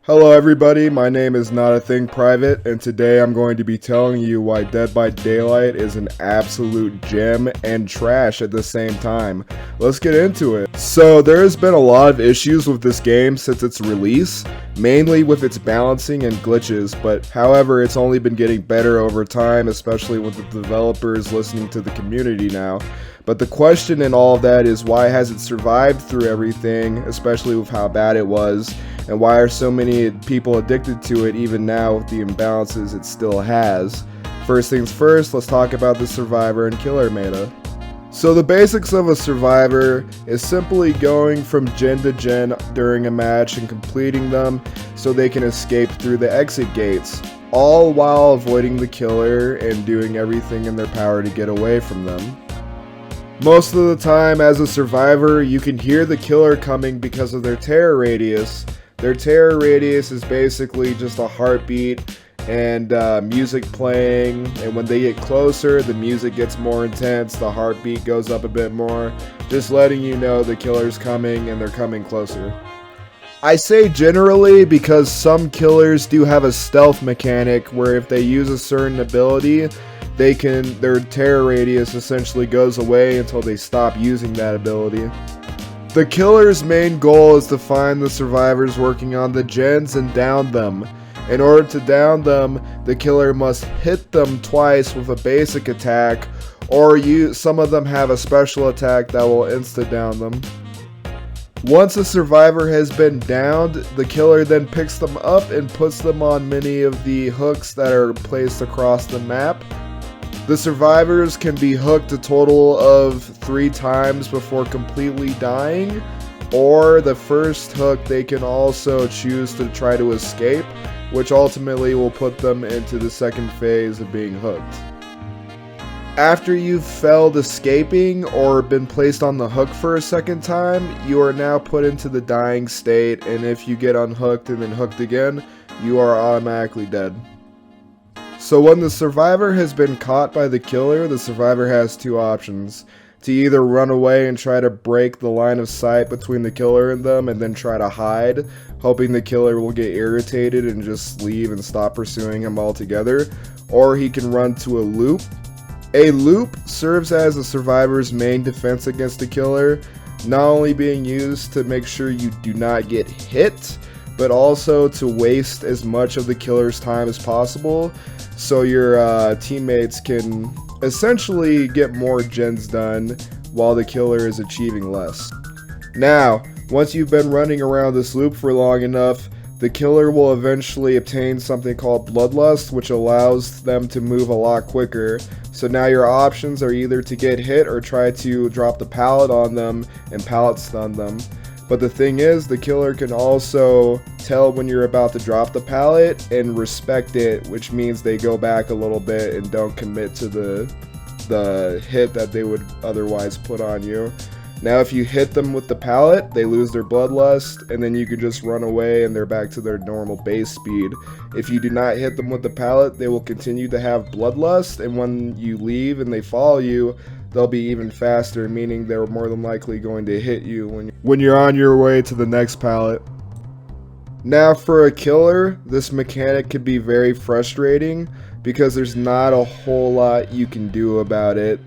Hello everybody, my name is Not a Thing Private, and today I'm going to be telling you why Dead by Daylight is an absolute gem and trash at the same time. Let's get into it. So there has been a lot of issues with this game since its release, mainly with its balancing and glitches, but however it's only been getting better over time, especially with the developers listening to the community now. But the question in all of that is, why has it survived through everything, especially with how bad it was, and why are so many people addicted to it even now with the imbalances it still has? First things first, let's talk about the survivor and killer meta. So the basics of a survivor is simply going from gen to gen during a match and completing them so they can escape through the exit gates, all while avoiding the killer and doing everything in their power to get away from them. Most of the time as a survivor, you can hear the killer coming because of their terror radius. Their terror radius is basically just a heartbeat and music playing, and when they get closer, the music gets more intense, the heartbeat goes up a bit more, just letting you know the killer's coming and they're coming closer. I say generally because some killers do have a stealth mechanic where if they use a certain ability, their terror radius essentially goes away until they stop using that ability. The killer's main goal is to find the survivors working on the gens and down them. In order to down them, the killer must hit them twice with a basic attack, or some of them have a special attack that will insta-down them. Once a survivor has been downed, the killer then picks them up and puts them on many of the hooks that are placed across the map. The survivors can be hooked a total of 3 times before completely dying, or the first hook they can also choose to try to escape, which ultimately will put them into the second phase of being hooked. After you've failed escaping or been placed on the hook for a second time, you are now put into the dying state, and if you get unhooked and then hooked again, you are automatically dead. So when the survivor has been caught by the killer, the survivor has 2 options. To either run away and try to break the line of sight between the killer and them and then try to hide, hoping the killer will get irritated and just leave and stop pursuing him altogether, or he can run to a loop. A loop serves as the survivor's main defense against the killer, not only being used to make sure you do not get hit, but also to waste as much of the killer's time as possible, so your teammates can essentially get more gens done while the killer is achieving less. Now, once you've been running around this loop for long enough, the killer will eventually obtain something called bloodlust, which allows them to move a lot quicker. So now your options are either to get hit or try to drop the pallet on them and pallet stun them. But the thing is, the killer can also tell when you're about to drop the pallet and respect it, which means they go back a little bit and don't commit to the hit that they would otherwise put on you. Now if you hit them with the pallet, they lose their bloodlust, and then you can just run away and they're back to their normal base speed. If you do not hit them with the pallet, they will continue to have bloodlust, and when you leave and they follow you, they'll be even faster, meaning they're more than likely going to hit you when you're on your way to the next pallet. Now for a killer, this mechanic can be very frustrating because there's not a whole lot you can do about it,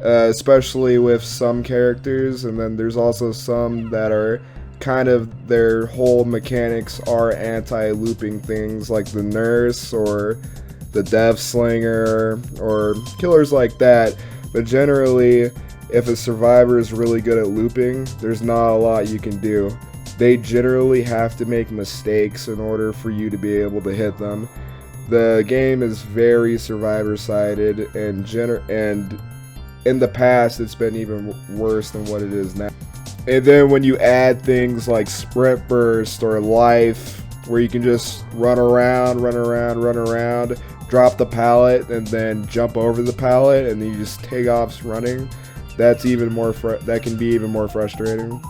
especially with some characters, and then there's also some that are kind of, their whole mechanics are anti-looping things, like the nurse or the death slinger or killers like that. But generally, if a survivor is really good at looping, there's not a lot you can do. They generally have to make mistakes in order for you to be able to hit them. The game is very survivor-sided, and in the past it's been even worse than what it is now. And then when you add things like sprint burst or life, where you can just run around, drop the pallet, and then jump over the pallet, and then you just take off running, that can be even more frustrating.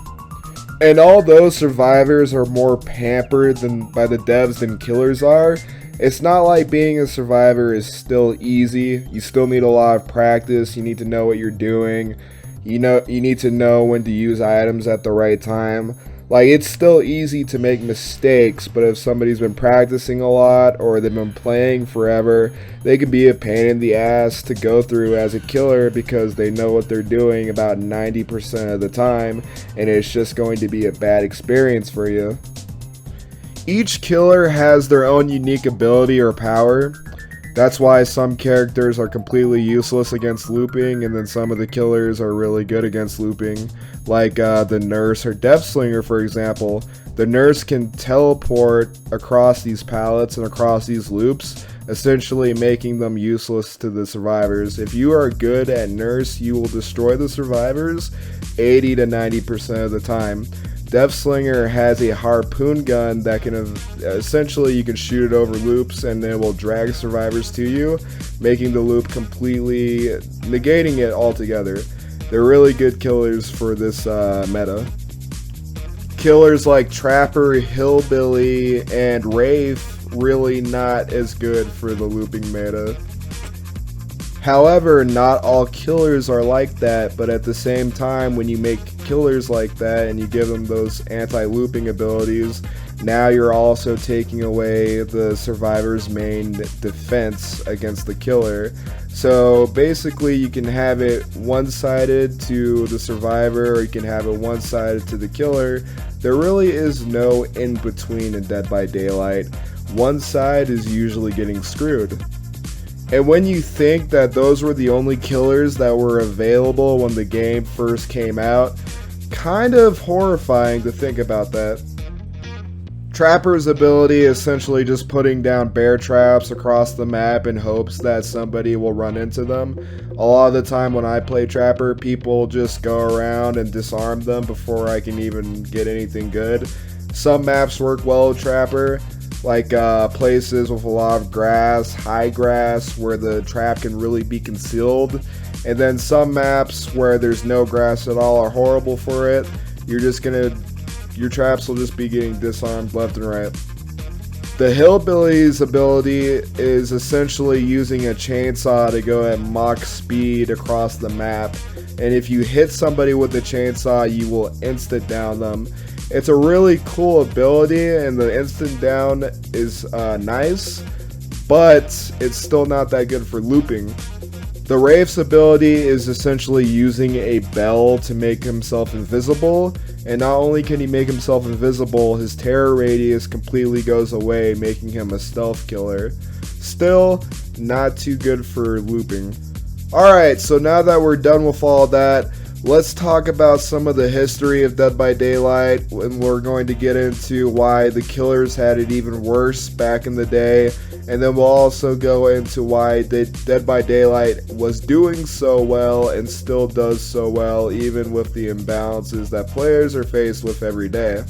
And although survivors are more pampered by the devs than killers are, it's not like being a survivor is still easy. You still need a lot of practice. You need to know what you're doing. You need to know when to use items at the right time. Like, it's still easy to make mistakes, but if somebody's been practicing a lot or they've been playing forever, they can be a pain in the ass to go through as a killer because they know what they're doing about 90% of the time, and it's just going to be a bad experience for you. Each killer has their own unique ability or power. That's why some characters are completely useless against looping, and then some of the killers are really good against looping. Like the nurse or death slinger, for example. The nurse can teleport across these pallets and across these loops, essentially making them useless to the survivors. If you are good at nurse, you will destroy the survivors 80 to 90% of the time. Death Slinger has a harpoon gun that can essentially you can shoot it over loops and it will drag survivors to you, making the loop completely negating it altogether. They're really good killers for this meta. Killers like Trapper, Hillbilly, and Wraith really not as good for the looping meta. However, not all killers are like that, but at the same time, when you make killers like that and you give them those anti-looping abilities, now you're also taking away the survivor's main defense against the killer. So basically, you can have it one-sided to the survivor, or you can have it one-sided to the killer. There really is no in-between in Dead by Daylight. One side is usually getting screwed. And when you think that those were the only killers that were available when the game first came out, kind of horrifying to think about that. Trapper's ability is essentially just putting down bear traps across the map in hopes that somebody will run into them. A lot of the time when I play Trapper, people just go around and disarm them before I can even get anything good. Some maps work well with Trapper, like places with a lot of grass, high grass, where the trap can really be concealed. And then some maps where there's no grass at all are horrible for it. Your traps will just be getting disarmed left and right. The Hillbilly's ability is essentially using a chainsaw to go at Mach speed across the map. And if you hit somebody with the chainsaw, you will instant down them. It's a really cool ability, and the instant down is nice, but it's still not that good for looping. The Wraith's ability is essentially using a bell to make himself invisible, and not only can he make himself invisible, his terror radius completely goes away, making him a stealth killer. Still, not too good for looping. Alright, so now that we're done with all that, let's talk about some of the history of Dead by Daylight, and we're going to get into why the killers had it even worse back in the day, and then we'll also go into why Dead by Daylight was doing so well and still does so well even with the imbalances that players are faced with every day.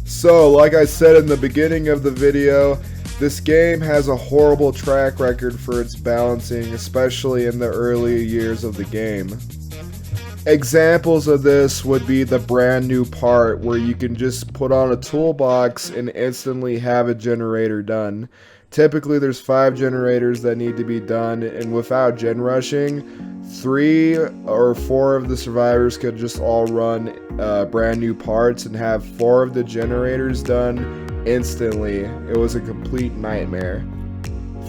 So, like I said in the beginning of the video, this game has a horrible track record for its balancing, especially in the early years of the game. Examples of this would be the brand new part where you can just put on a toolbox and instantly have a generator done. Typically there's 5 generators that need to be done, and without gen rushing, 3 or 4 of the survivors could just all run brand new parts and have 4 of the generators done instantly. It was a complete nightmare.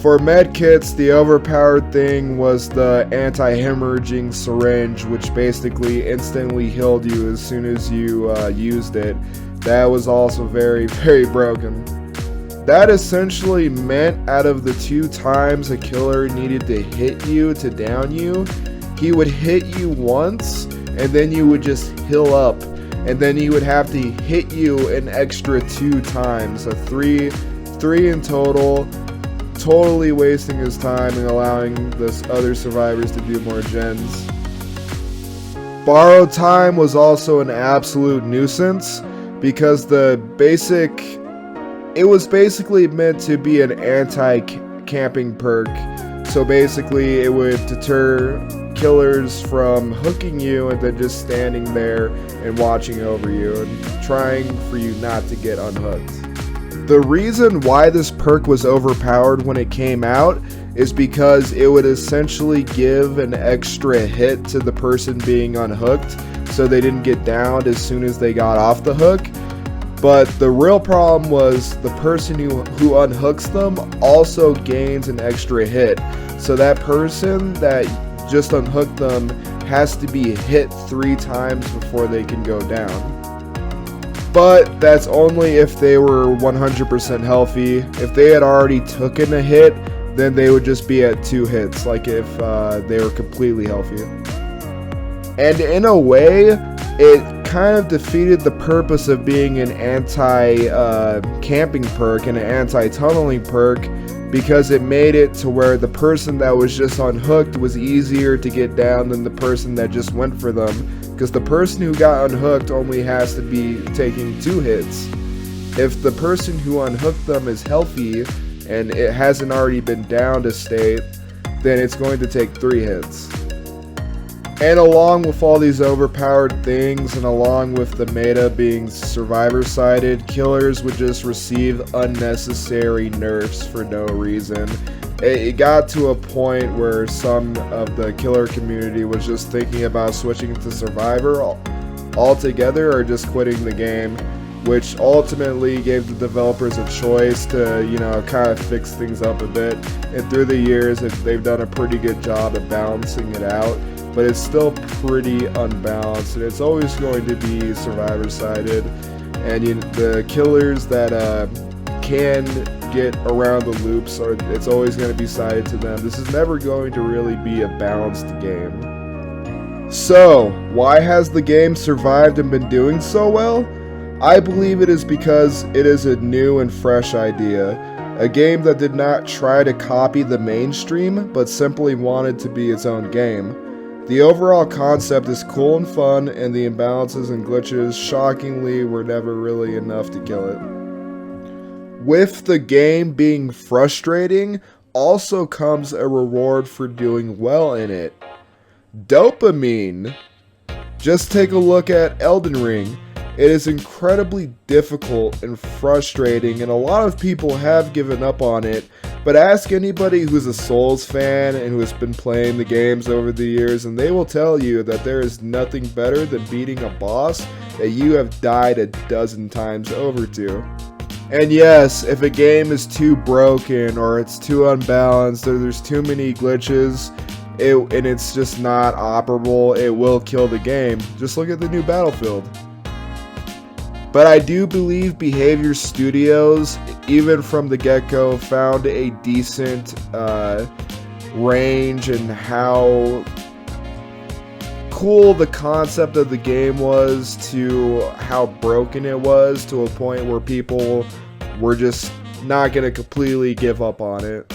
For medkits, the overpowered thing was the anti-hemorrhaging syringe, which basically instantly healed you as soon as you used it. That was also very, very broken. That essentially meant out of the 2 times a killer needed to hit you to down you, he would hit you once, and then you would just heal up, and then he would have to hit you an extra 2 times, so 3 in total. Totally wasting his time and allowing the other survivors to do more gens. Borrowed time was also an absolute nuisance because it was basically meant to be an anti-camping perk. So basically it would deter killers from hooking you and then just standing there and watching over you and trying for you not to get unhooked. The reason why this perk was overpowered when it came out is because it would essentially give an extra hit to the person being unhooked so they didn't get downed as soon as they got off the hook. But the real problem was the person who unhooks them also gains an extra hit. So that person that just unhooked them has to be hit 3 times before they can go down. But that's only if they were 100% healthy. If they had already taken a hit, then they would just be at 2 hits, like if they were completely healthy. And in a way, it kind of defeated the purpose of being an anti-camping perk and an anti-tunneling perk, because it made it to where the person that was just unhooked was easier to get down than the person that just went for them, because the person who got unhooked only has to be taking 2 hits. If the person who unhooked them is healthy and it hasn't already been down to state, then it's going to take 3 hits. And along with all these overpowered things, and along with the meta being survivor-sided, killers would just receive unnecessary nerfs for no reason. It got to a point where some of the killer community was just thinking about switching to survivor altogether or just quitting the game, which ultimately gave the developers a choice to, kind of fix things up a bit. And through the years, they've done a pretty good job of balancing it out. But it's still pretty unbalanced, and it's always going to be survivor-sided. And the killers that can get around the loops, it's always going to be sided to them. This is never going to really be a balanced game. So, why has the game survived and been doing so well? I believe it is because it is a new and fresh idea. A game that did not try to copy the mainstream, but simply wanted to be its own game. The overall concept is cool and fun, and the imbalances and glitches, shockingly, were never really enough to kill it. With the game being frustrating, also comes a reward for doing well in it. Dopamine! Just take a look at Elden Ring. It is incredibly difficult and frustrating, and a lot of people have given up on it, but ask anybody who's a Souls fan and who has been playing the games over the years, and they will tell you that there is nothing better than beating a boss that you have died a dozen times over to. And yes, if a game is too broken or it's too unbalanced or there's too many glitches, and it's just not operable, it will kill the game. Just look at the new Battlefield. But I do believe Behavior Studios, even from the get-go, found a decent range in how cool the concept of the game was to how broken it was, to a point where people were just not going to completely give up on it.